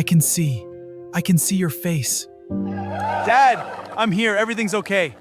I can see. I can see your face. Dad, I'm here. Everything's okay.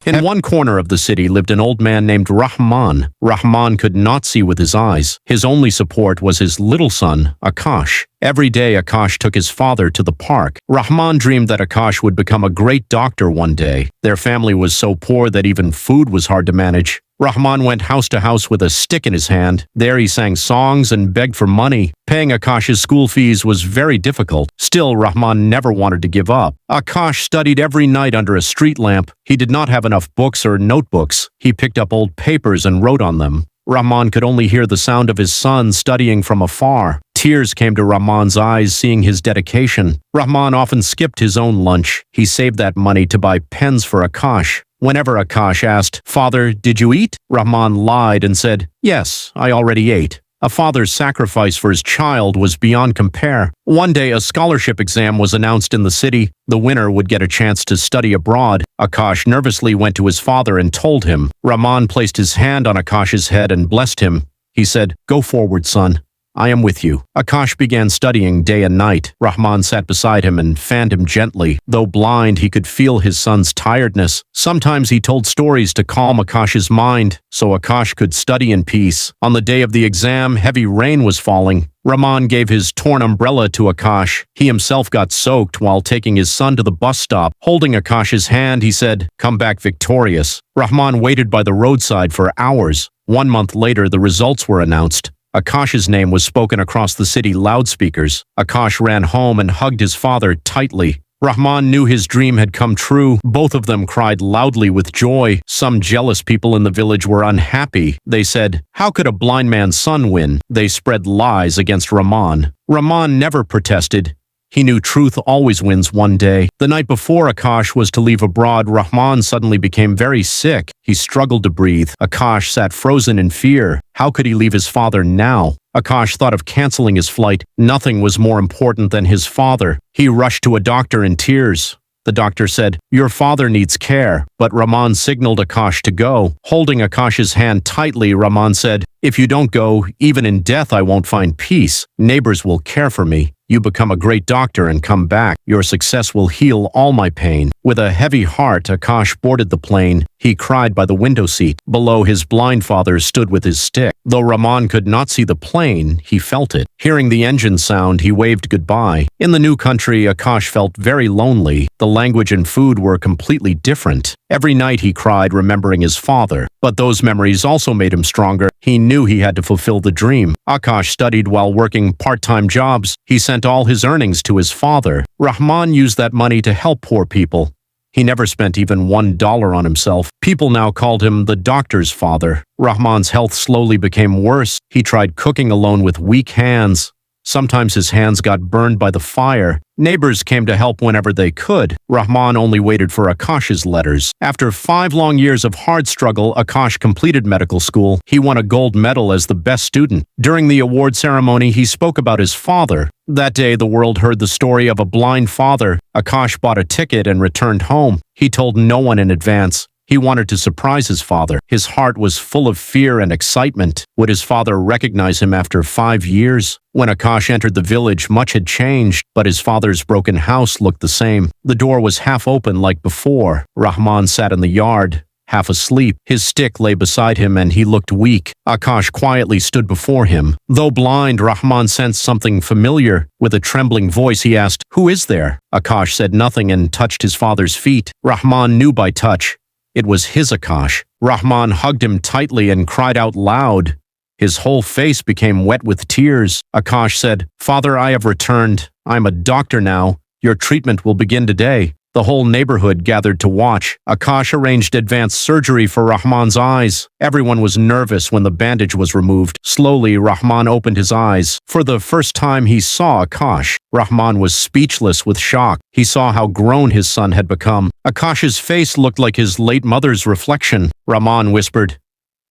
In one corner of the city lived an old man named Rahman. Rahman could not see with his eyes. His only support was his little son, Akash. Every day Akash took his father to the park. Rahman dreamed that Akash would become a great doctor one day. Their family was so poor that even food was hard to manage. Rahman went house to house with a stick in his hand. There he sang songs and begged for money. Paying Akash's school fees was very difficult. Still, Rahman never wanted to give up. Akash studied every night under a street lamp. He did not have enough books or notebooks. He picked up old papers and wrote on them. Rahman could only hear the sound of his son studying from afar. Tears came to Rahman's eyes seeing his dedication. Rahman often skipped his own lunch. He saved that money to buy pens for Akash. Whenever Akash asked, "Father, did you eat?" Rahman lied and said, "Yes, I already ate." A father's sacrifice for his child was beyond compare. One day, a scholarship exam was announced in the city. The winner would get a chance to study abroad. Akash nervously went to his father and told him. Rahman placed his hand on Akash's head and blessed him. He said, "Go forward, son. I am with you." Akash began studying day and night. Rahman sat beside him and fanned him gently. Though blind, he could feel his son's tiredness. Sometimes he told stories to calm Akash's mind, so Akash could study in peace. On the day of the exam, heavy rain was falling. Rahman gave his torn umbrella to Akash. He himself got soaked while taking his son to the bus stop. Holding Akash's hand, he said, "Come back victorious." Rahman waited by the roadside for hours. 1 month later, the results were announced. Akash's name was spoken across the city loudspeakers. Akash ran home and hugged his father tightly. Rahman knew his dream had come true. Both of them cried loudly with joy. Some jealous people in the village were unhappy. They said, "How could a blind man's son win?" They spread lies against Rahman. Rahman never protested. He knew truth always wins one day. The night before Akash was to leave abroad, Rahman suddenly became very sick. He struggled to breathe. Akash sat frozen in fear. How could he leave his father now? Akash thought of canceling his flight. Nothing was more important than his father. He rushed to a doctor in tears. The doctor said, "Your father needs care," but Rahman signaled Akash to go. Holding Akash's hand tightly, Rahman said, "If you don't go, even in death I won't find peace. Neighbors will care for me. You become a great doctor and come back. Your success will heal all my pain." With a heavy heart, Akash boarded the plane. He cried by the window seat. Below, his blind father stood with his stick. Though Rahman could not see the plane, he felt it. Hearing the engine sound, he waved goodbye. In the new country, Akash felt very lonely. The language and food were completely different. Every night he cried, remembering his father. But those memories also made him stronger. He knew he had to fulfill the dream. Akash studied while working part-time jobs. He sent all his earnings to his father. Rahman used that money to help poor people. He never spent even $1 on himself. People now called him the doctor's father. Rahman's health slowly became worse. He tried cooking alone with weak hands. Sometimes his hands got burned by the fire. Neighbors came to help whenever they could. Rahman only waited for Akash's letters. After 5 long years of hard struggle, Akash completed medical school. He won a gold medal as the best student. During the award ceremony, he spoke about his father. That day, the world heard the story of a blind father. Akash bought a ticket and returned home. He told no one in advance. He wanted to surprise his father. His heart was full of fear and excitement. Would his father recognize him after 5 years? When Akash entered the village, much had changed, but his father's broken house looked the same. The door was half open like before. Rahman sat in the yard, half asleep. His stick lay beside him and he looked weak. Akash quietly stood before him. Though blind, Rahman sensed something familiar. With a trembling voice, he asked, "Who is there?" Akash said nothing and touched his father's feet. Rahman knew by touch. It was his Akash. Rahman hugged him tightly and cried out loud. His whole face became wet with tears. Akash said, "Father, I have returned. I am a doctor now. Your treatment will begin today." The whole neighborhood gathered to watch. Akash arranged advanced surgery for Rahman's eyes. Everyone was nervous when the bandage was removed. Slowly, Rahman opened his eyes. For the first time, he saw Akash. Rahman was speechless with shock. He saw how grown his son had become. Akash's face looked like his late mother's reflection. Rahman whispered,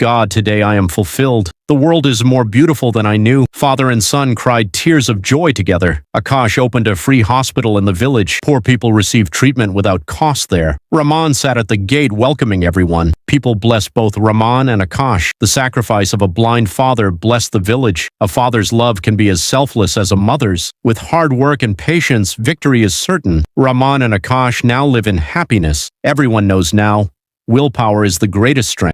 God, today I am fulfilled. The world is more beautiful than I knew. Father and son cried tears of joy together. Akash opened a free hospital in the village. Poor people received treatment without cost there. Rahman sat at the gate welcoming everyone. People blessed both Rahman and Akash. The sacrifice of a blind father blessed the village. A father's love can be as selfless as a mother's. With hard work and patience, victory is certain. Rahman and Akash now live in happiness. Everyone knows now, willpower is the greatest strength.